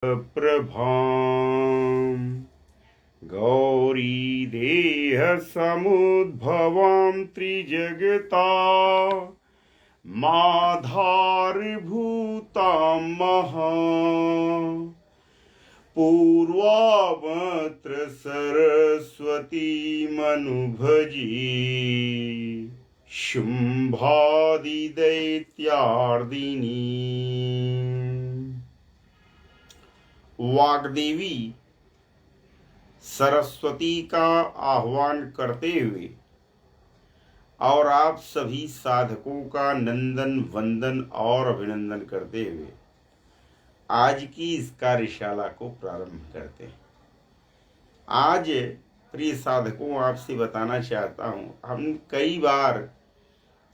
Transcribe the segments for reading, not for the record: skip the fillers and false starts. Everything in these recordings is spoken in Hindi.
प्रभां गौरीदेहसमुद्भवां त्रिजगता माधारभूतां महा पूर्वावत्र सरस्वतीमनुभजी शुम्भादिदैत्यार्दिनी। वाग्देवी सरस्वती का आह्वान करते हुए और आप सभी साधकों का नंदन वंदन और अभिनंदन करते हुए आज की इस कार्यशाला को प्रारंभ करते हैं। आज प्रिय साधकों, आपसे बताना चाहता हूं, हम कई बार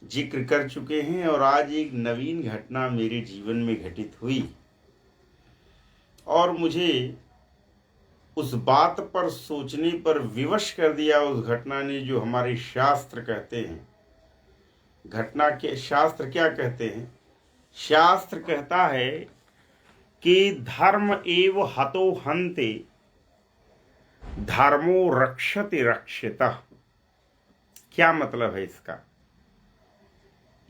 जिक्र कर चुके हैं और आज एक नवीन घटना मेरे जीवन में घटित हुई और मुझे उस बात पर सोचने पर विवश कर दिया उस घटना ने, जो हमारे शास्त्र कहते हैं। घटना के शास्त्र क्या कहते हैं? शास्त्र कहता है कि धर्म एव हतो हन्ते धर्मो रक्षति रक्षितः। क्या मतलब है इसका?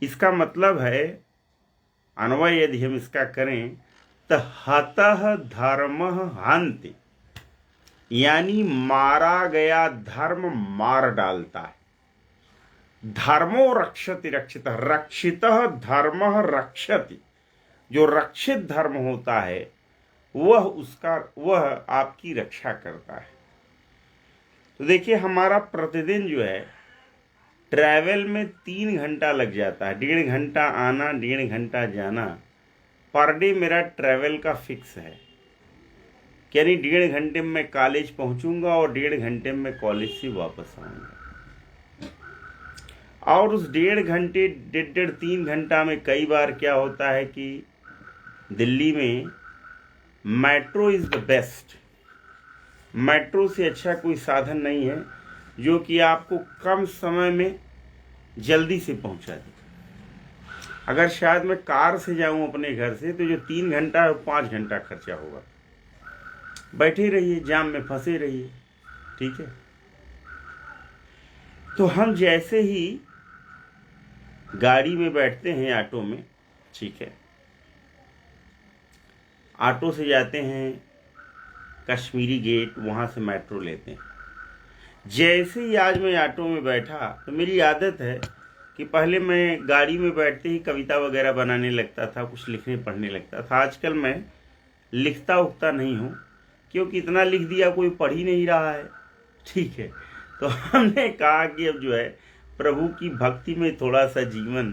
इसका मतलब है, अन्वय यदि हम इसका करें तो हतः धर्मः हन्ति, यानी मारा गया धर्म मार डालता है। धर्मो रक्षति रक्षितः, रक्षितः धर्मः रक्षति। जो रक्षित धर्म होता है वह आपकी रक्षा करता है। तो देखिए, हमारा प्रतिदिन जो है ट्रैवल में 3 घंटा लग जाता है। 1.5 घंटा आना, 1.5 घंटा जाना। पर डे मेरा ट्रैवल का फिक्स है, यानी 1.5 घंटे में मैं कॉलेज पहुंचूंगा और 1.5 घंटे में कॉलेज से वापस आऊंगा। और उस 1.5 घंटे 1.5-3 घंटा में कई बार क्या होता है कि दिल्ली में metro is the best. Metro से अच्छा कोई साधन नहीं है जो कि आपको कम समय में जल्दी से पहुंचा दे। अगर शायद मैं कार से जाऊं अपने घर से तो जो 3 घंटा है 5 घंटा खर्चा होगा। बैठे रहिए, जाम में फंसे रहिए, ठीक है। तो हम जैसे ही गाड़ी में बैठते हैं, ऑटो में, ठीक है, ऑटो से जाते हैं कश्मीरी गेट, वहाँ से मेट्रो लेते हैं। जैसे ही आज मैं ऑटो में बैठा तो मेरी आदत है कि पहले मैं गाड़ी में बैठते ही कविता वगैरह बनाने लगता था, कुछ लिखने पढ़ने लगता था। आजकल मैं लिखता उखता नहीं हूँ, क्योंकि इतना लिख दिया कोई पढ़ ही नहीं रहा है, ठीक है। तो हमने कहा कि अब जो है प्रभु की भक्ति में थोड़ा सा जीवन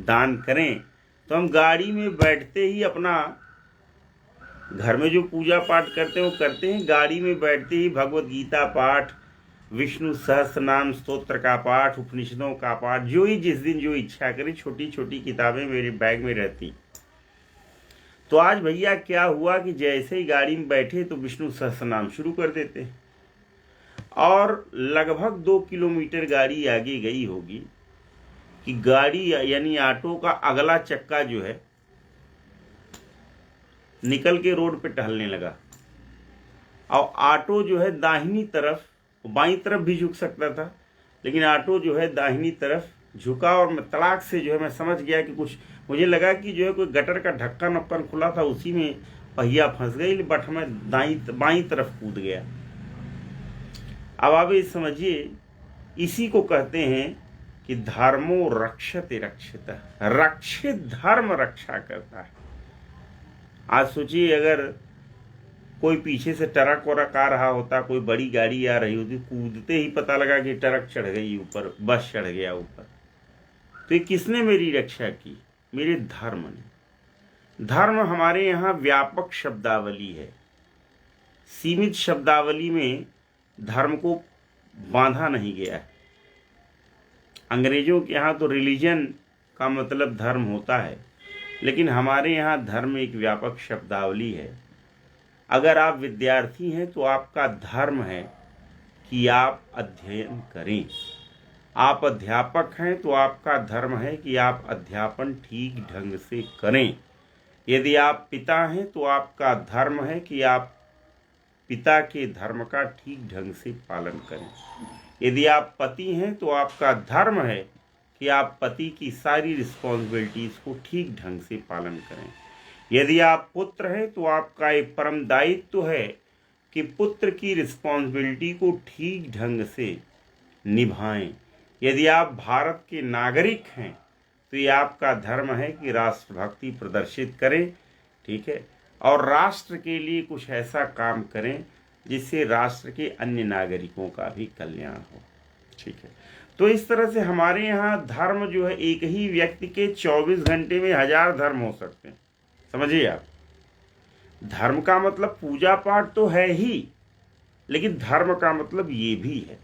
दान करें। तो हम गाड़ी में बैठते ही अपना, घर में जो पूजा पाठ करते हैं वो करते हैं, गाड़ी में बैठते ही भगवत गीता पाठ, विष्णु सहस्त्र नाम स्तोत्र का पाठ, उपनिषदों का पाठ, जो ही जिस दिन जो इच्छा करे, छोटी छोटी किताबें मेरे बैग में रहती। तो आज भैया क्या हुआ कि जैसे ही गाड़ी में बैठे तो विष्णु सहस्त्र नाम शुरू कर देते और लगभग 2 किलोमीटर गाड़ी आगे गई होगी कि गाड़ी यानी ऑटो का अगला चक्का जो है निकल के रोड पे टहलने लगा और ऑटो जो है दाहिनी तरफ, बाईं तरफ भी झुक सकता था, लेकिन ऑटो जो है दाहिनी तरफ झुका और मैं तड़ाक से जो है मैं समझ गया कि कुछ, मुझे लगा कि जो है कोई गटर का ढक्कन वक्कन खुला था, उसी में पहिया फंस गई, बट मैं बाईं तरफ कूद गया। अब आप ये समझिए, इसी को कहते हैं कि धर्मो रक्षते रक्षितः, रक्षित धर्म रक्षा करता है। आज सोचिए, अगर कोई पीछे से ट्रक वरक आ रहा होता, कोई बड़ी गाड़ी आ रही होती, कूदते ही पता लगा कि ट्रक चढ़ गई ऊपर, बस चढ़ गया ऊपर, तो ये किसने मेरी रक्षा की? मेरे धर्म ने। धर्म हमारे यहाँ व्यापक शब्दावली है, सीमित शब्दावली में धर्म को बांधा नहीं गया है। अंग्रेजों के यहाँ तो रिलीजन का मतलब धर्म होता है, लेकिन हमारे यहाँ धर्म एक व्यापक शब्दावली है। अगर आप विद्यार्थी हैं तो आपका धर्म है कि आप अध्ययन करें। आप अध्यापक हैं तो आपका धर्म है कि आप अध्यापन ठीक ढंग से करें। यदि आप पिता हैं तो आपका धर्म है कि आप पिता के धर्म का ठीक ढंग से पालन करें। यदि आप पति हैं तो आपका धर्म है कि आप पति की सारी रिस्पॉन्सिबिलिटीज को ठीक ढंग से पालन करें। यदि आप पुत्र हैं तो आपका एक परम दायित्व है कि पुत्र की रिस्पॉन्सिबिलिटी को ठीक ढंग से निभाएं। यदि आप भारत के नागरिक हैं तो ये आपका धर्म है कि राष्ट्रभक्ति प्रदर्शित करें, ठीक है, और राष्ट्र के लिए कुछ ऐसा काम करें जिससे राष्ट्र के अन्य नागरिकों का भी कल्याण हो, ठीक है। तो इस तरह से हमारे यहाँ धर्म जो है, एक ही व्यक्ति के 24 घंटे में 1000 धर्म हो सकते हैं, समझिए आप। धर्म का मतलब पूजा पाठ तो है ही, लेकिन धर्म का मतलब ये भी है।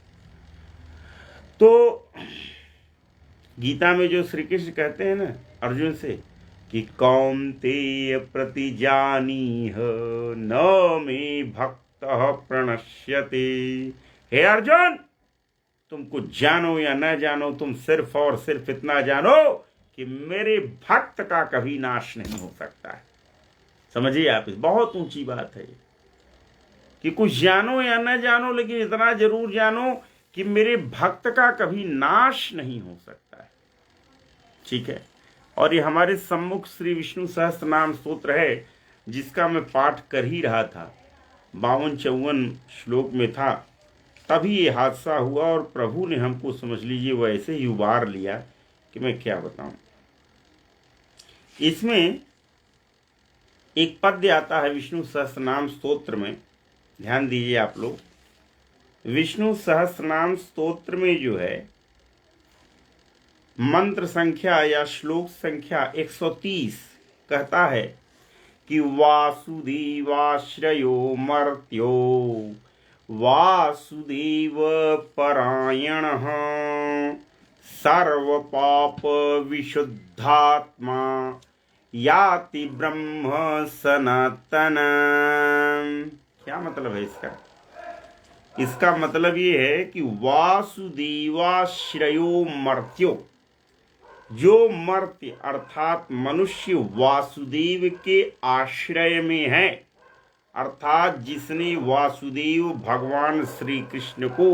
तो गीता में जो श्री कृष्ण कहते हैं ना अर्जुन से कि कौन्तेय प्रतिजानीह न मे भक्तः प्रणश्यते, हे अर्जुन तुम कुछ जानो या न जानो, तुम सिर्फ और सिर्फ इतना जानो कि मेरे भक्त का कभी नाश नहीं हो सकता है। समझिए आप, बहुत ऊंची बात है कि कुछ जानो या न जानो, लेकिन इतना जरूर जानो कि मेरे भक्त का कभी नाश नहीं हो सकता है, ठीक है। और ये हमारे सम्मुख श्री विष्णु सहस्त्र नाम स्तोत्र है, जिसका मैं पाठ कर ही रहा था, 52-54 श्लोक में था, तभी ये हादसा हुआ और प्रभु ने हमको समझ लीजिए वो ऐसे ही उबार लिया कि मैं क्या बताऊं। इसमें एक पद्य आता है विष्णु सहस्त्र नाम स्तोत्र में, ध्यान दीजिए आप लोग। विष्णु सहस्त्र नाम स्तोत्र में जो है मंत्र संख्या या श्लोक संख्या 130 कहता है कि वासुदेवाश्रयो मर्त्यो वासुदेव परायणः सर्व पाप विशुद्धात्मा याति ब्रह्म सनातन। क्या मतलब है इसका? इसका मतलब ये है कि वासुदेवाश्रयो मर्त्यो, जो मर्त्य अर्थात मनुष्य वासुदेव के आश्रय में है, अर्थात जिसने वासुदेव भगवान श्री कृष्ण को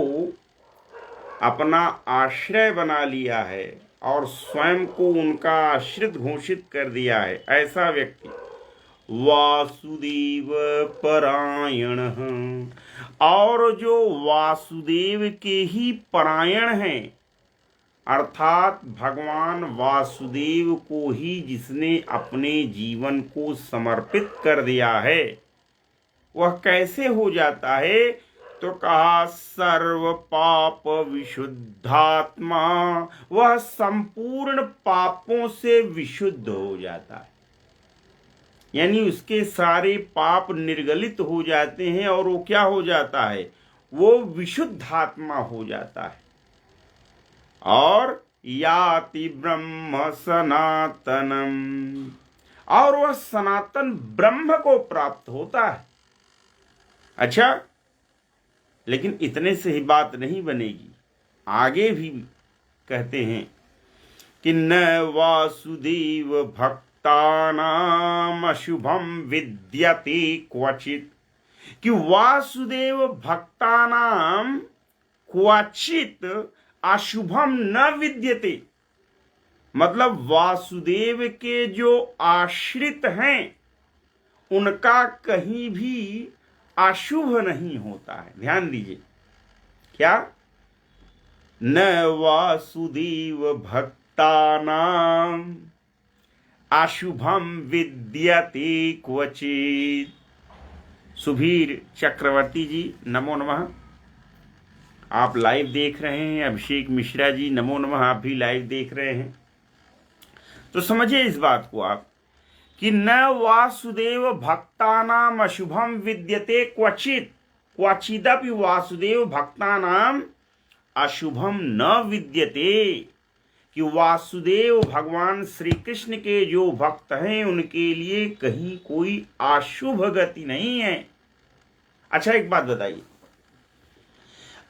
अपना आश्रय बना लिया है और स्वयं को उनका आश्रित घोषित कर दिया है, ऐसा व्यक्ति वासुदेव परायण। और जो वासुदेव के ही परायण हैं, अर्थात भगवान वासुदेव को ही जिसने अपने जीवन को समर्पित कर दिया है, वह कैसे हो जाता है? तो कहा सर्व पाप विशुद्धात्मा, वह संपूर्ण पापों से विशुद्ध हो जाता है, यानी उसके सारे पाप निर्गलित हो जाते हैं और वो क्या हो जाता है? वो विशुद्धात्मा हो जाता है और याति ब्रह्म सनातनम, और वह सनातन ब्रह्म को प्राप्त होता है। अच्छा, लेकिन इतने से ही बात नहीं बनेगी, आगे भी कहते हैं कि न वासुदेव भक्तानाम अशुभम विद्यते क्वचित, कि वासुदेव भक्तानाम क्वचित अशुभम न विद्यते, मतलब वासुदेव के जो आश्रित हैं उनका कहीं भी अशुभ नहीं होता है। ध्यान दीजिए, क्या? न वासुदेव भक्तानाम अशुभम विद्यते क्वचित। सुधीर चक्रवर्ती जी नमो नमः, आप लाइव देख रहे हैं। अभिषेक मिश्रा जी नमो नमः, आप भी लाइव देख रहे हैं। तो समझिए इस बात को आप कि न वासुदेव भक्तानाम अशुभम विद्यते क्वचित, क्वचिदपि वासुदेव भक्तानाम अशुभम न विद्यते, कि वासुदेव भगवान श्री कृष्ण के जो भक्त हैं उनके लिए कहीं कोई अशुभ गति नहीं है। अच्छा, एक बात बताइए,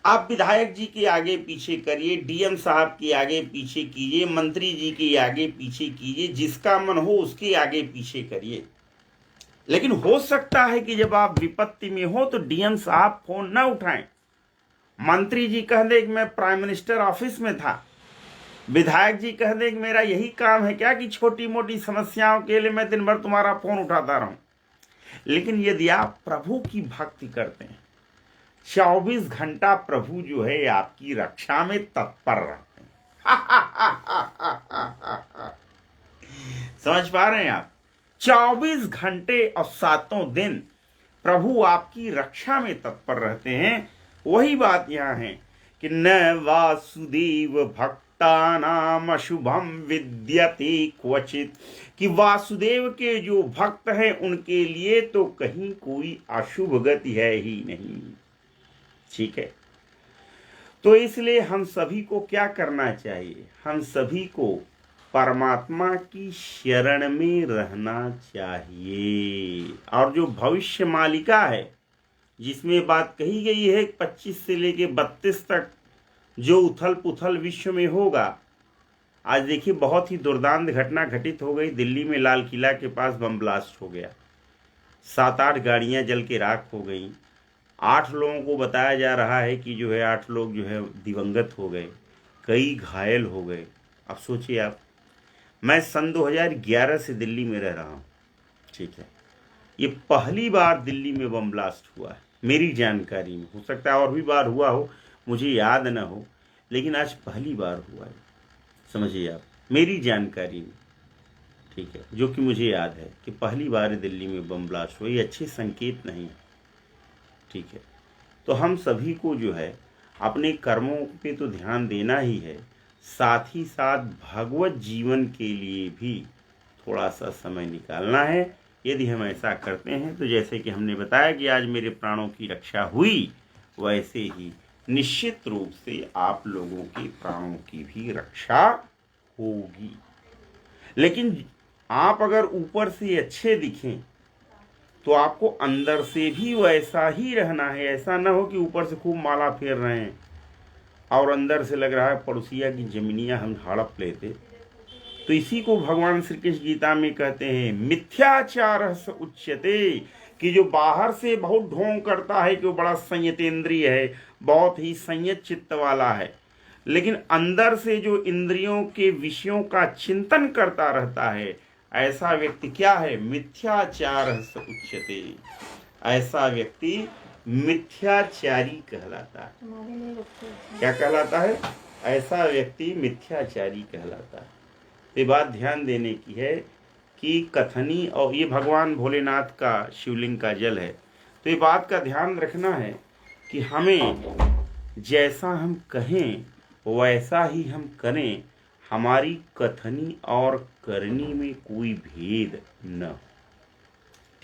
आप विधायक जी के आगे पीछे करिए, डीएम साहब के आगे पीछे कीजिए, मंत्री जी के आगे पीछे कीजिए, जिसका मन हो उसके आगे पीछे करिए। लेकिन हो सकता है कि जब आप विपत्ति में हो तो डीएम साहब फोन ना उठाएं, मंत्री जी कह दे कि मैं प्राइम मिनिस्टर ऑफिस में था, विधायक जी कह दे कि मेरा यही काम है क्या कि छोटी मोटी समस्याओं के लिए मैं दिन भर तुम्हारा फोन उठाता रहूं। लेकिन यदि आप प्रभु की भक्ति करते हैं, 24 घंटा प्रभु जो है आपकी रक्षा में तत्पर रहते हैं। समझ पा रहे हैं आप? 24 घंटे और 7 दिन प्रभु आपकी रक्षा में तत्पर रहते हैं। वही बात यहां है कि न वासुदेव भक्तानाम अशुभम विद्यते क्वचित, कि वासुदेव के जो भक्त हैं उनके लिए तो कहीं कोई अशुभ गति है ही नहीं। ठीक है, तो इसलिए हम सभी को क्या करना चाहिए? हम सभी को परमात्मा की शरण में रहना चाहिए। और जो भविष्य मालिका है जिसमें बात कही गई है 25 से लेके 32 तक जो उथल पुथल विश्व में होगा। आज देखिए बहुत ही दुर्दांत घटना घटित हो गई, दिल्ली में लाल किला के पास बम ब्लास्ट हो गया, 7-8 गाड़ियां जल के राख हो गई, 8 लोगों को बताया जा रहा है कि जो है 8 लोग जो है दिवंगत हो गए, कई घायल हो गए। अब सोचिए आप, मैं सन 2011 से दिल्ली में रह रहा हूँ, ठीक है, ये पहली बार दिल्ली में बम ब्लास्ट हुआ है मेरी जानकारी में। हो सकता है और भी बार हुआ हो, मुझे याद न हो, लेकिन आज पहली बार हुआ है, समझिए आप, मेरी जानकारी में, ठीक है, जो कि मुझे याद है कि पहली बार दिल्ली में बम ब्लास्ट हुआ। ये अच्छे संकेत नहीं है, ठीक है। तो हम सभी को जो है अपने कर्मों पे तो ध्यान देना ही है, साथ ही साथ भगवत जीवन के लिए भी थोड़ा सा समय निकालना है। यदि हम ऐसा करते हैं तो जैसे कि हमने बताया कि आज मेरे प्राणों की रक्षा हुई, वैसे ही निश्चित रूप से आप लोगों के प्राणों की भी रक्षा होगी। लेकिन आप अगर ऊपर से अच्छे दिखें तो आपको अंदर से भी वैसा ही रहना है। ऐसा ना हो कि ऊपर से खूब माला फेर रहे हैं और अंदर से लग रहा है पड़ोसिया की जमीनियां हम हड़प लेते। तो इसी को भगवान श्री कृष्ण गीता में कहते हैं मिथ्याचार उच्यते, कि जो बाहर से बहुत ढोंग करता है कि वो बड़ा संयतेंद्रिय है, बहुत ही संयत चित्त वाला है, लेकिन अंदर से जो इंद्रियों के विषयों का चिंतन करता रहता है, ऐसा व्यक्ति क्या है? मिथ्याचार उच्यते। ऐसा व्यक्ति मिथ्याचारी कहलाता है। क्या कहलाता है? ऐसा व्यक्ति मिथ्याचारी कहलाता है। ये बात ध्यान देने की है कि कथनी, और ये भगवान भोलेनाथ का शिवलिंग का जल है, तो ये बात का ध्यान रखना है कि हमें जैसा हम कहें वैसा ही हम करें, हमारी कथनी और करनी में कोई भेद न हो,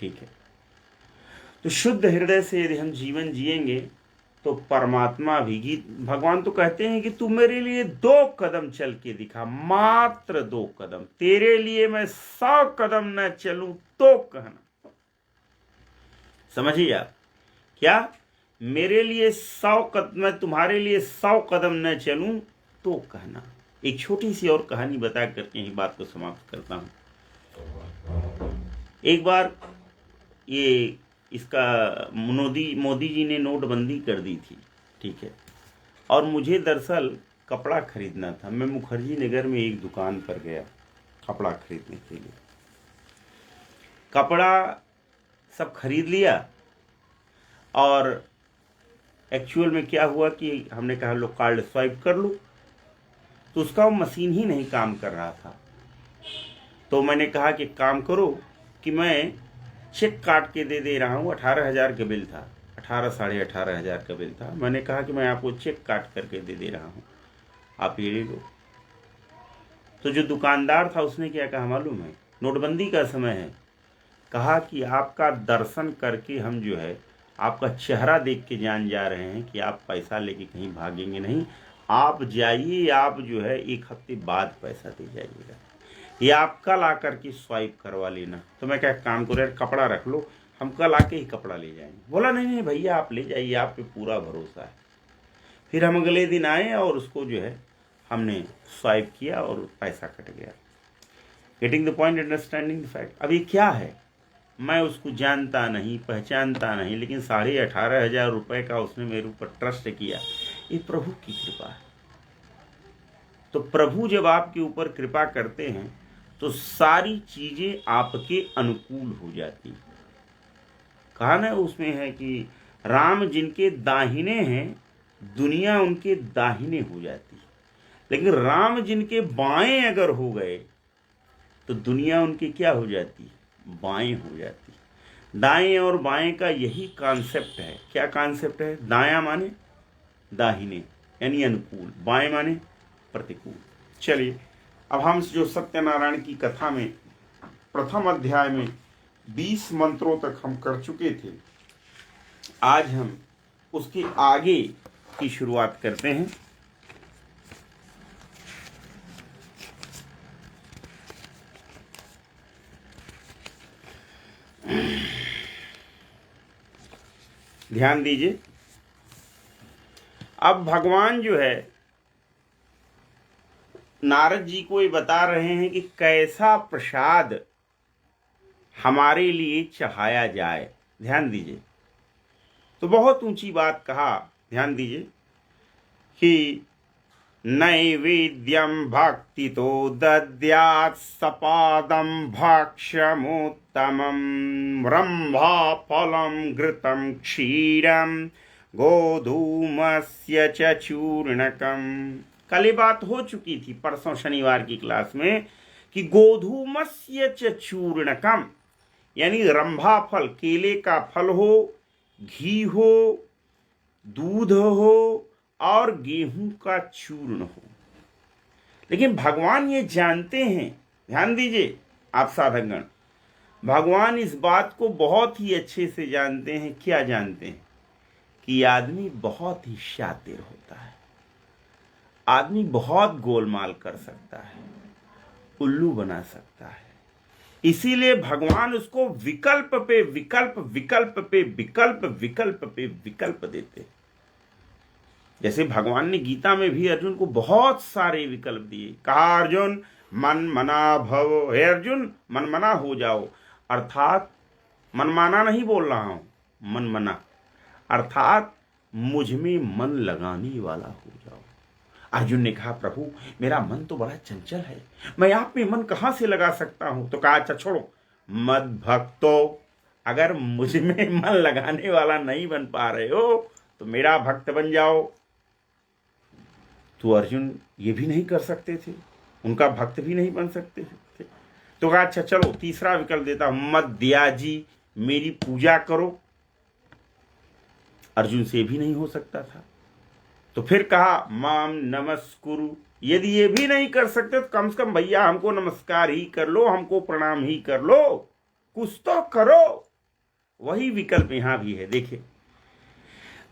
ठीक है। तो शुद्ध हृदय से यदि हम जीवन जिएंगे तो परमात्मा भी, भगवान तो कहते हैं कि तू मेरे लिए 2 कदम चल के दिखा, मात्र 2 कदम, तेरे लिए मैं 100 कदम न चलूं तो कहना। समझिए आप, क्या? मेरे लिए 100 कदम, मैं तुम्हारे लिए 100 कदम न चलूं तो कहना। एक छोटी सी और कहानी बता करके ही बात को समाप्त करता हूं। एक बार ये इसका मोदी जी ने नोटबंदी कर दी थी, ठीक है, और मुझे दरअसल कपड़ा खरीदना था। मैं मुखर्जी नगर में एक दुकान पर गया कपड़ा खरीदने के लिए। कपड़ा सब खरीद लिया और एक्चुअल में क्या हुआ कि हमने कहा लो कार्ड स्वाइप कर लो, तो उसका वो मशीन ही नहीं काम कर रहा था। तो मैंने कहा कि काम करो कि मैं चेक काट के दे रहा हूँ। 18,000 का बिल था, 18 साढ़े 18,000 का बिल था। मैंने कहा कि मैं आपको चेक काट करके दे रहा हूँ, आप ये ले लो। तो जो दुकानदार था उसने क्या कहा मालूम है? नोटबंदी का समय है, कहा कि आपका दर्शन करके हम जो है आपका चेहरा देख के जान जा रहे हैं कि आप पैसा लेके कहीं भागेंगे नहीं, आप जाइए, आप जो है 1 हफ्ते बाद पैसा दे जाइएगा, ये आप कल आकर के स्वाइप करवा लेना। तो मैं क्या काम करो, कपड़ा रख लो, हम कल आके ही कपड़ा ले जाएंगे। बोला नहीं नहीं भैया आप ले जाइए, आप पे पूरा भरोसा है। फिर हम अगले दिन आए और उसको जो है हमने स्वाइप किया और पैसा कट गया। Getting the point, understanding the fact. अब ये क्या है, मैं उसको जानता नहीं, पहचानता नहीं, लेकिन 18,500 रुपये का उसने मेरे ऊपर ट्रस्ट किया। ये प्रभु की कृपा है। तो प्रभु जब आपके ऊपर कृपा करते हैं तो सारी चीजें आपके अनुकूल हो जाती। कहा ना उसमें है कि राम जिनके दाहिने हैं दुनिया उनके दाहिने हो जाती, लेकिन राम जिनके बाएं अगर हो गए तो दुनिया उनकी क्या हो जाती, बाएं हो जाती। दाएं और बाएं का यही कॉन्सेप्ट है। क्या कॉन्सेप्ट है? दायां माने दाहिने यानी अनुकूल, बाएं माने प्रतिकूल। चलिए अब हम जो सत्यनारायण की कथा में प्रथम अध्याय में 20 मंत्रों तक हम कर चुके थे, आज हम उसके आगे की शुरुआत करते हैं। ध्यान दीजिए, अब भगवान जो है नारद जी को ये बता रहे हैं कि कैसा प्रसाद हमारे लिए चढ़ाया जाए। ध्यान दीजिए, तो बहुत ऊंची बात कहा। ध्यान दीजिए कि नैवेद्यम भक्ति तो दद्यात् सपादम भक्ष्यमुत्तमं ब्रह्मा फलम घृतम क्षीरम गोधूमस्य च चूर्णकम। कल ये बात हो चुकी थी परसों शनिवार की क्लास में कि गोधूमस्य च चूर्णकम यानी रंभा फल, केले का फल हो, घी हो, दूध हो और गेहूं का चूर्ण हो। लेकिन भगवान ये जानते हैं, ध्यान दीजिए आप साधकगण, भगवान इस बात को बहुत ही अच्छे से जानते हैं। क्या जानते हैं? कि आदमी बहुत ही शातिर होता है, आदमी बहुत गोलमाल कर सकता है, उल्लू बना सकता है। इसीलिए भगवान उसको विकल्प पे विकल्प, विकल्प पे विकल्प, विकल्प पे विकल्प देते। जैसे भगवान ने गीता में भी अर्जुन को बहुत सारे विकल्प दिए। कहा अर्जुन मन मना भव, हे अर्जुन मन मना हो जाओ, अर्थात मनमाना नहीं बोल रहा हूं, मन मना अर्थात मुझ में मन लगाने वाला हो जाओ। अर्जुन ने कहा प्रभु मेरा मन तो बड़ा चंचल है, मैं आप में मन कहां से लगा सकता हूं? तो कहा अच्छा छोड़ो, मद भक्तो, अगर मुझ में मन लगाने वाला नहीं बन पा रहे हो तो मेरा भक्त बन जाओ। तो अर्जुन ये भी नहीं कर सकते थे, उनका भक्त भी नहीं बन सकते थे। तो कहा अच्छा चलो तीसरा विकल्प देता हूं, मद्याजी, मेरी पूजा करो। अर्जुन से भी नहीं हो सकता था। तो फिर कहा माम नमस्कुरु, यदि ये भी नहीं कर सकते तो कम से कम भैया हमको नमस्कार ही कर लो, हमको प्रणाम ही कर लो, कुछ तो करो। वही विकल्प यहां भी है। देखिए,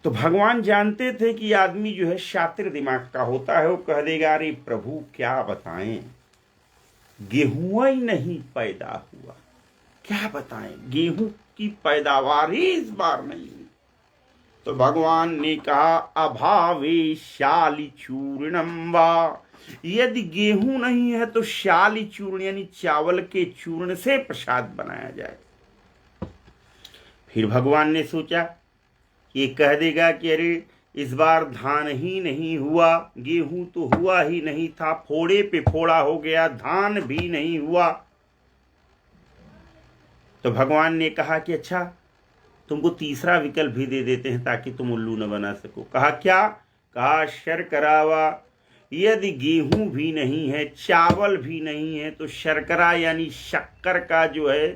तो भगवान जानते थे कि आदमी जो है शातिर दिमाग का होता है, वो कह देगा अरे प्रभु क्या बताएं, गेहूं ही नहीं पैदा हुआ, क्या बताएं, गेहूं की पैदावार ही इस बार नहीं हुई। तो भगवान ने कहा अभावे शाली चूर्णम वा, यदि गेहूं नहीं है तो शाली चूर्ण यानी चावल के चूर्ण से प्रसाद बनाया जाए। फिर भगवान ने सोचा ये कह देगा कि अरे इस बार धान ही नहीं हुआ, गेहूं तो हुआ ही नहीं था, फोड़े पे फोड़ा हो गया, धान भी नहीं हुआ। तो भगवान ने कहा कि अच्छा तुमको तीसरा विकल्प भी दे देते हैं ताकि तुम उल्लू न बना सको। कहा क्या? कहा शर्करावा, यदि गेहूं भी नहीं है, चावल भी नहीं है तो शर्करा यानी शक्कर का जो है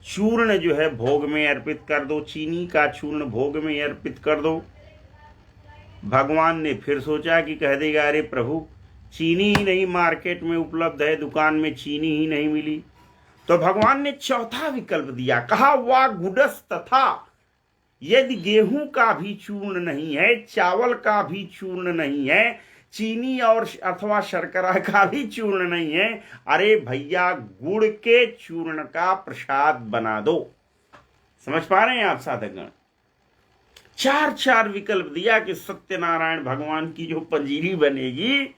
चूर्ण जो है भोग में अर्पित कर दो, चीनी का चूर्ण भोग में अर्पित कर दो। भगवान ने फिर सोचा कि कह देगा अरे प्रभु चीनी ही नहीं मार्केट में उपलब्ध है, दुकान में चीनी ही नहीं मिली। तो भगवान ने चौथा विकल्प दिया, कहा वा गुडस तथा, यदि गेहूं का भी चूर्ण नहीं है, चावल का भी चूर्ण नहीं है, चीनी और अथवा शर्करा का भी चूर्ण नहीं है, अरे भैया गुड़ के चूर्ण का प्रसाद बना दो। समझ पा रहे हैं आप साधकगण? चार चार विकल्प दिया कि सत्यनारायण भगवान की जो पंजीरी बनेगी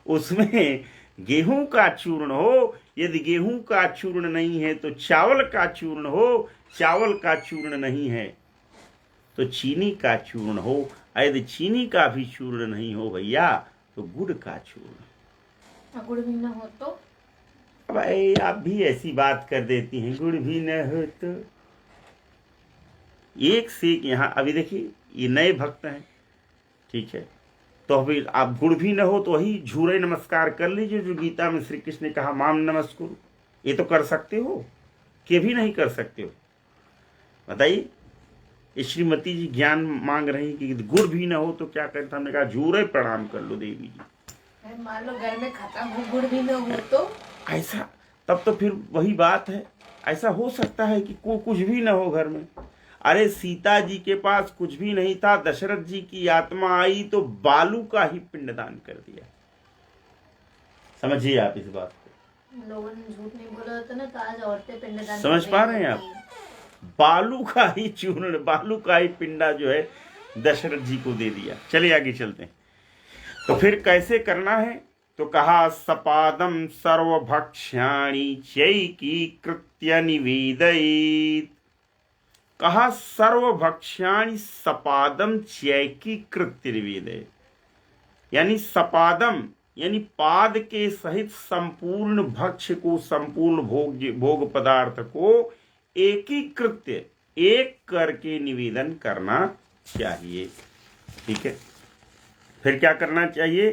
उसमें गेहूं का चूर्ण हो, यदि गेहूं का चूर्ण नहीं है तो चावल का चूर्ण हो, चावल का चूर्ण नहीं है तो चीनी का चूर्ण हो, यदि चीनी का भी चूर्ण नहीं हो भैया तो गुड़ का चूर्ण। गुड़ भी न हो तो? अब आप भी ऐसी बात कर देती हैं, गुड़ भी न हो तो। एक से एक यहाँ अभी देखिए ये नए भक्त हैं, ठीक है, तो अभी आप गुड़ भी न हो तो वही झूरे नमस्कार कर लीजिए जो गीता में श्री कृष्ण ने कहा माम नमस्कुरु। ये तो कर सकते हो कि भी नहीं कर सकते हो? बताइए। श्रीमती जी ज्ञान मांग रही कि गुड़ भी न हो तो क्या करता? हमने कहा झूरे प्रणाम कर लो देवी जी। मान लो घर में खत्म हो, गुड़ भी न हो तो? ऐसा तब तो फिर वही बात है, ऐसा हो सकता है कि कुछ भी न हो घर में। अरे सीता जी के पास कुछ भी नहीं था, दशरथ जी की आत्मा आई तो बालू का ही पिंडदान कर दिया। समझिए आप इस बात को। लोगों ने झूठ नहीं बोला होता ना तो आज औरतें पिंडदान समझ पा रहे हैं आप? बालू का ही चूर्ण, बालू का ही पिंडा जो है दशरथ जी को दे दिया। चलिए आगे चलते हैं। तो फिर कैसे करना है? तो कहा सपादम सर्वभक्ष्याणि चैकीकृत्य निवेदयेत्। कहा सर्वभक्ष्याणि सपादम चैकीकृत्य निवेदयेत्, यानी सपादम यानी पाद के सहित संपूर्ण भक्ष्य को, संपूर्ण भोग पदार्थ को एकीकृत्य एक करके निवेदन करना चाहिए। ठीक है, फिर क्या करना चाहिए?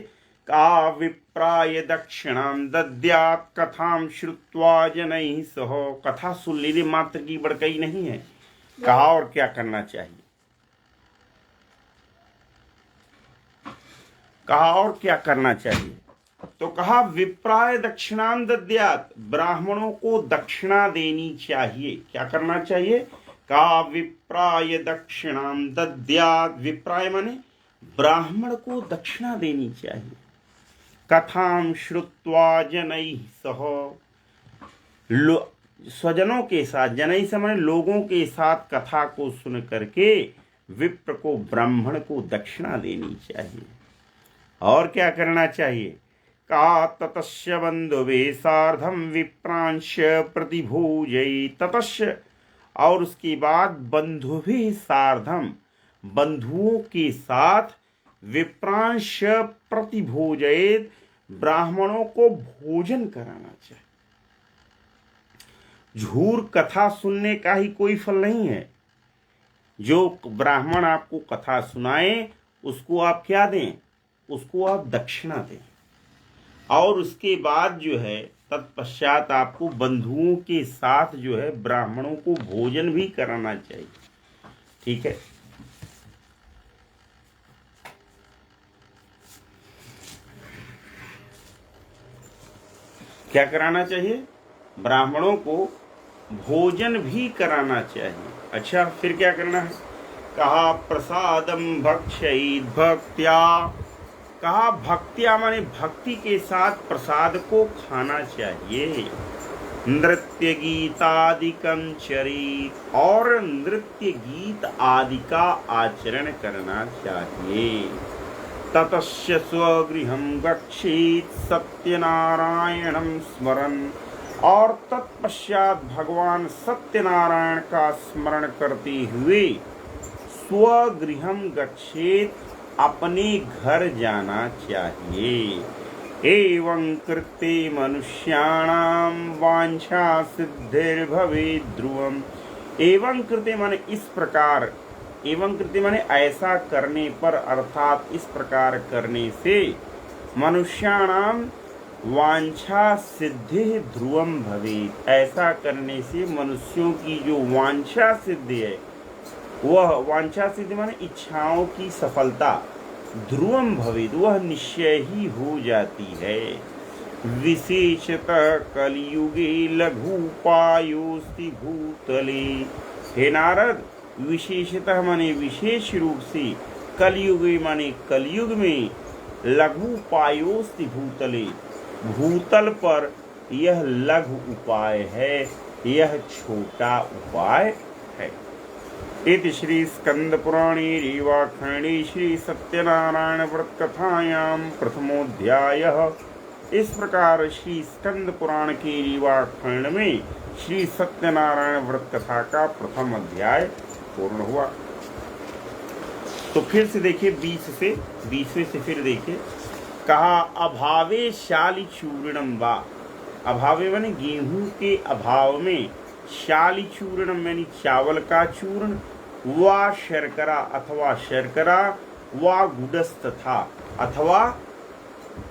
का विप्राय दक्षिणाम दद्यात् कथाम श्रुत्वा जनैः सह। कथा सुन लीजिए, मात्र की बड़कई नहीं है। कहा और क्या करना चाहिए? कहा और क्या करना चाहिए? तो कहा विप्राय दक्षिणाम दद्यात्, ब्राह्मणों को दक्षिणा देनी चाहिए। क्या करना चाहिए? का विप्राय दक्षिणाम दद्यात्, विप्राय माने ब्राह्मण को दक्षिणा देनी चाहिए। कथाम श्रुत्वा जनैः सह, स्वजनों के साथ, जनैः से माने लोगों के साथ कथा को सुन करके विप्र को, ब्राह्मण को दक्षिणा देनी चाहिए। और क्या करना चाहिए? का ततस्य बंधुवे सार्धम विप्रांश प्रतिभूजयि। ततस्य, और उसके बाद बंधुवे सार्धम, बंधुओं के साथ विप्रांश प्रतिभोजयेत्, ब्राह्मणों को भोजन कराना चाहिए। झूर कथा सुनने का ही कोई फल नहीं है। जो ब्राह्मण आपको कथा सुनाए उसको आप क्या दें? उसको आप दक्षिणा दें। और उसके बाद जो है तत्पश्चात आपको बंधुओं के साथ जो है ब्राह्मणों को भोजन भी कराना चाहिए। ठीक है, क्या कराना चाहिए? ब्राह्मणों को भोजन भी कराना चाहिए। अच्छा, फिर क्या करना है? कहा प्रसादम भक्षयेत् भक्त्या। कहा भक्त्या माने भक्ति के साथ प्रसाद को खाना चाहिए। नृत्य गीतादिकं चरेत्, और नृत्य गीत आदि का आचरण करना चाहिए। ततस्य स्वगृहं गच्छेत् सत्यनारायणं स्मरन्, और तत्पश्चात भगवान सत्यनारायण का स्मरण करते हुए स्वगृहं गच्छेत्, अपने घर जाना चाहिए। एवं कृते मनुष्याणां वांछा सिद्धिर्भवेत् ध्रुवम्। एवं कृते माने इस प्रकार, एवं कृते माने ऐसा करने पर, अर्थात इस प्रकार करने से मनुष्याणाम वांछा सिद्धि ध्रुवम भवेत्, ऐसा करने से मनुष्यों की जो वांछा सिद्धि है, वह वांछा सिद्धि माने इच्छाओं की सफलता, ध्रुवम भवेत्, वह निश्चय ही हो जाती है। विशेषतः कलियुगे लघुपायोस्ति भूतले। हे नारद, विशेषतः माने विशेष रूप से, कलियुगे माने कलयुग में, लघुपायोस्ति भूतले, भूतल पर यह लघु उपाय है, यह छोटा उपाय है। इति श्री स्कंद पुराणे रीवाखंडे श्री सत्यनारायण व्रत कथायां प्रथमोध्यायः। इस प्रकार श्री स्कंद पुराण के रीवाखंड में श्री सत्यनारायण व्रत कथा का प्रथम अध्याय पूर्ण हुआ। तो फिर से देखिए 20वें से फिर देखिए, कहा अभावे शाली चूर्णम वा, अभावे माने गेहूं के अभाव में, शाली चूर्णम यानी चावल का चूर्ण, वा शर्करा अथवा शर्करा, वा गुडस्त था अथवा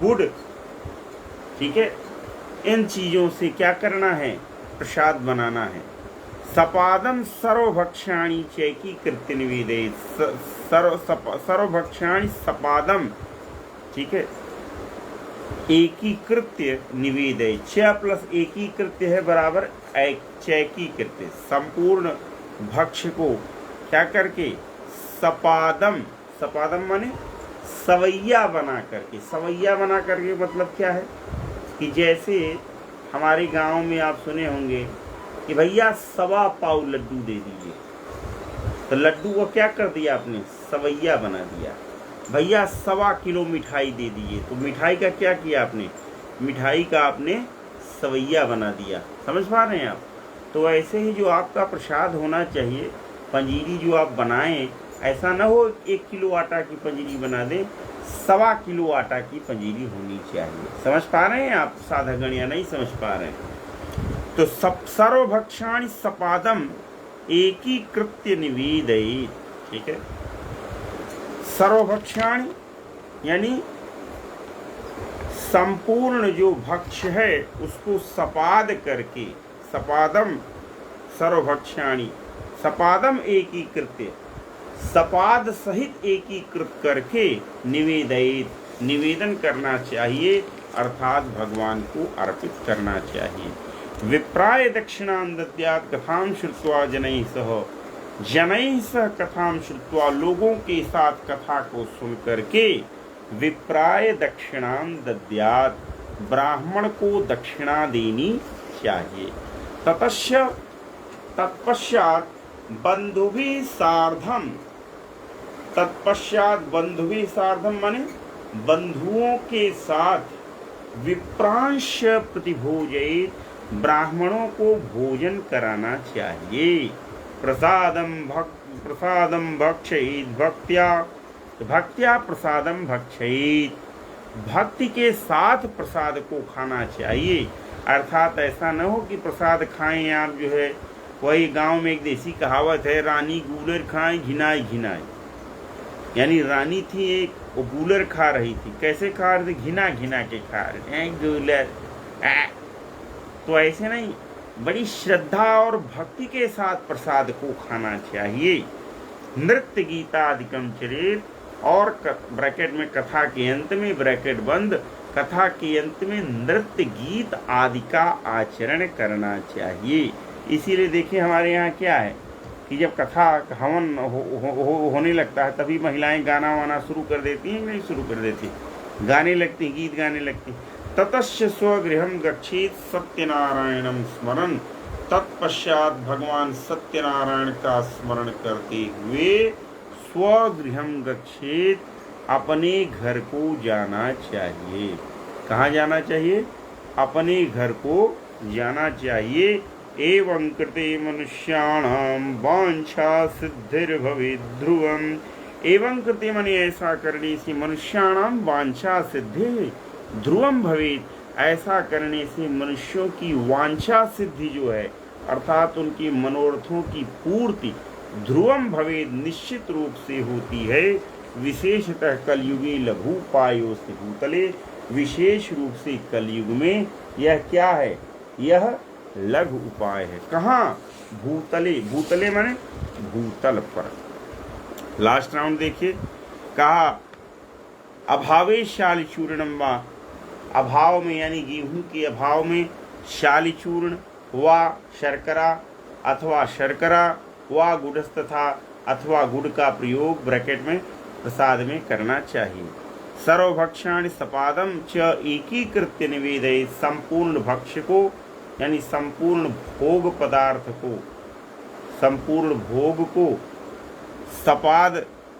गुड़, ठीक है, इन चीजों से क्या करना है, प्रसाद बनाना है। सपादम सर्वभक्षाणी चैकीकृत्य निवेदित, सर्वभक्षाणी सपादम, ठीक है, एकीकृत्य निवेदय, च प्लस एकीकृत्य है बराबर चैकीकृत्य, संपूर्ण भक्ष को क्या करके, सपादम, सपादम माने सवैया बना करके, सवैया बना करके मतलब क्या है कि जैसे हमारे गांव में आप सुने होंगे कि भैया 1.25 पाव लड्डू दे दीजिए, तो लड्डू को क्या कर दिया आपने, सवैया बना दिया। भैया 1.25 किलो मिठाई दे दीजिए, तो मिठाई का क्या किया आपने, मिठाई का आपने सवैया बना दिया। समझ पा रहे हैं आप। तो ऐसे ही जो आपका प्रसाद होना चाहिए, पंजीरी जो आप बनाएं, ऐसा ना हो 1 किलो आटा की पंजीरी बना दें, 1.25 किलो आटा की पंजीरी होनी चाहिए। समझ पा रहे हैं आप साधागण या नहीं समझ पा रहे हैं। तो सर्वभक्षाणि सपादम एकीकृत्य निवेदयेत्, ठीक है, सर्वभक्षाणि यानी संपूर्ण जो भक्ष है उसको सपाद करके, सपादम सर्वभक्षाणि, सपादम एकीकृत्य, सपाद सहित एकीकृत करके निवेदयेत्, निवेदन करना चाहिए, अर्थात भगवान को अर्पित करना चाहिए। विप्राय दक्षिणां दद्यात् कथां श्रुत्वा जनैः सह कथां श्रुत्वा, लोगों के साथ कथा को सुन करके, विप्राय दक्षिणां दद्यात्, ब्राह्मण को दक्षिणा देनी चाहिए। तत्पश्चात बंधुभिः सार्धम, तत्पश्चात बंधुभिः सार्धम माने बंधुओं के साथ, विप्रांश प्रतिभोजयेत्, ब्राह्मणों को भोजन कराना चाहिए। प्रसादम भक्षयेत् भक्त्या प्रसादम भक्षयेत्, भक्ति के साथ प्रसाद को खाना चाहिए। अर्थात ऐसा न हो कि प्रसाद खाएं आप, जो है वही गांव में एक देसी कहावत है, रानी गूलर खाए घिनाए घिनाए, यानी रानी थी एक, वो गूलर खा रही थी। कैसे खा रही थी, घिना घिना के खा रहे हैं गूलर। तो ऐसे नहीं, बड़ी श्रद्धा और भक्ति के साथ प्रसाद को खाना चाहिए। नृत्य गीतादिकम चरेत, और ब्रैकेट में कथा के अंत में ब्रैकेट बंद, कथा के अंत में नृत्य गीत आदि का आचरण करना चाहिए। इसीलिए देखिए हमारे यहाँ क्या है कि जब कथा हवन होने लगता है तभी महिलाएं गाना वाना शुरू कर देती हैं, नहीं शुरू कर देती, गाने लगती, गीत गाने लगती। ततश्च स्वगृहं गच्छेत् सत्यनारायणं स्मरन्, तत्पश्चात भगवान सत्यनारायण का स्मरण करते हुए स्वगृहं गच्छेत्, अपने घर को जाना चाहिए। कहाँ जाना चाहिए, अपने घर को जाना चाहिए। एवं कृते मनुष्याणां वांछा सिद्धिर्भवेत् ध्रुवम्, एवं कृते माने ऐसा करने से, मनुष्याणां वांछा सिद्धि ध्रुवम भवेत्, ऐसा करने से मनुष्यों की वांछा सिद्धि जो है, अर्थात उनकी मनोरथों की पूर्ति, ध्रुवम भवेत्, निश्चित रूप से होती है। विशेषतः कलयुगे लघुपायो से भूतले, विशेष रूप से कलयुग में यह क्या है, यह लघु उपाय है। कहाँ, भूतले, भूतले माने भूतल पर। लास्ट राउंड देखिए, कहा अभावे शालिचूर्णम वा, अभाव में यानी गेहूं के अभाव में, शालिचूर्ण वा शर्करा अथवा शर्करा, वा गुड़स्त था अथवा गुड़ का प्रयोग ब्रैकेट में प्रसाद में करना चाहिए। सर्वभक्षाणि सपादम च एकीकृत्य निवेदयेत्, संपूर्ण भक्ष्य को यानी संपूर्ण भोग पदार्थ को, संपूर्ण भोग को सपाद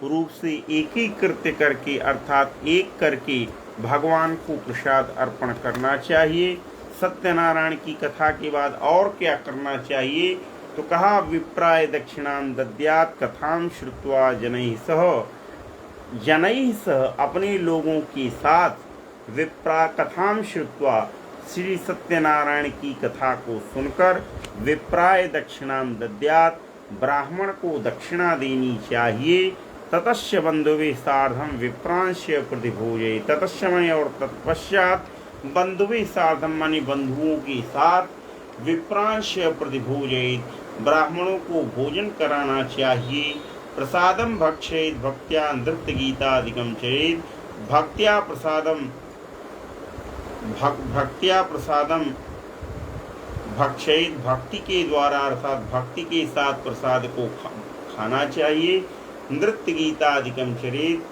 रूप से एक ही कृत्य करके अर्थात एक करके भगवान को प्रसाद अर्पण करना चाहिए। सत्यनारायण की कथा के बाद और क्या करना चाहिए, तो कहा विप्राय दक्षिणां दद्यात् कथां श्रुत्वा जनैः सह अपने लोगों के साथ विप्रा कथां श्रुत्वा श्री सत्यनारायण की कथा को सुनकर विप्राय दक्षिणां दद्यात् ब्राह्मण को दक्षिणा देनी चाहिए। ततस्य बंधुवे सार्धम विप्रांश प्रतिभोजय ततस्मय और तत्पश्चात बंधुवे सार्धम माने बंधुओं के साथ विप्रांश प्रतिभोजय ब्राह्मणों को भोजन कराना चाहिए। प्रसादम भक्षेत भक्त्या नृत्य गीतादिकम चरेत भक्त्या प्रसादम भक्षेत भक्ति के द्वारा अर्थात भक्ति के साथ प्रसाद को खाना चाहिए। नृत्य गीतादिकम चरेत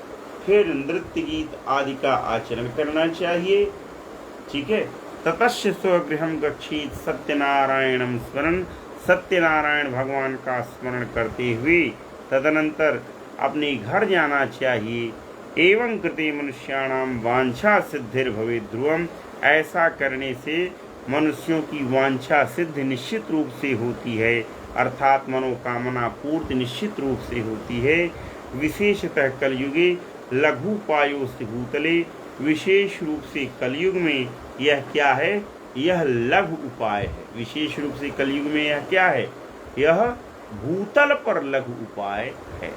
फिर नृत्य गीत आदि का आचरण करना चाहिए। ठीक है। ततस्य स्वगृहं गच्छेत सत्यनारायणं स्मरण सत्यनारायण भगवान का स्मरण करते हुए तदनंतर अपने घर जाना चाहिए। एवं कृते मनुष्याणां वांछा सिद्धिर भवेत् ध्रुवम् ऐसा करने से मनुष्यों की वांछा सिद्ध निश्चित रूप से होती है अर्थात मनोकामना पूर्ति निश्चित रूप से होती है। विशेषतः कलयुगे लघुपायोस्ति भूतले विशेष रूप से कलयुग में यह क्या है, यह लघु उपाय है। विशेष रूप से कलयुग में यह क्या है, यह भूतल पर लघु उपाय है।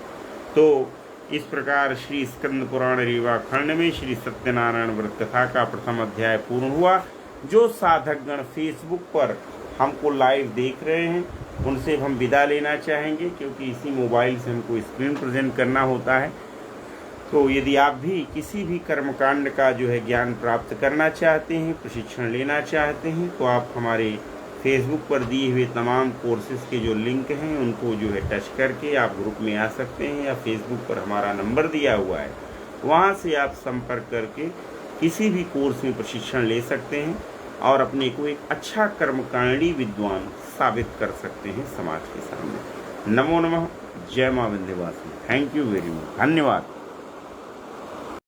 तो इस प्रकार श्री स्कंद पुराण रीवा खंड में श्री सत्यनारायण व्रत कथा का प्रथम अध्याय पूर्ण हुआ। जो साधकगण फेसबुक पर हमको लाइव देख रहे हैं उनसे हम विदा लेना चाहेंगे, क्योंकि इसी मोबाइल से हमको स्क्रीन प्रेजेंट करना होता है। तो यदि आप भी किसी भी कर्मकांड का जो है ज्ञान प्राप्त करना चाहते हैं, प्रशिक्षण लेना चाहते हैं, तो आप हमारे फेसबुक पर दिए हुए तमाम कोर्सेज के जो लिंक हैं उनको जो है टच करके आप ग्रुप में आ सकते हैं, या फेसबुक पर हमारा नंबर दिया हुआ है वहाँ से आप संपर्क करके किसी भी कोर्स में प्रशिक्षण ले सकते हैं और अपने को एक अच्छा कर्मकांडी विद्वान साबित कर सकते हैं समाज के सामने। नमो नमः। जय मां Vindhyavasini. Thank you very much. धन्यवाद।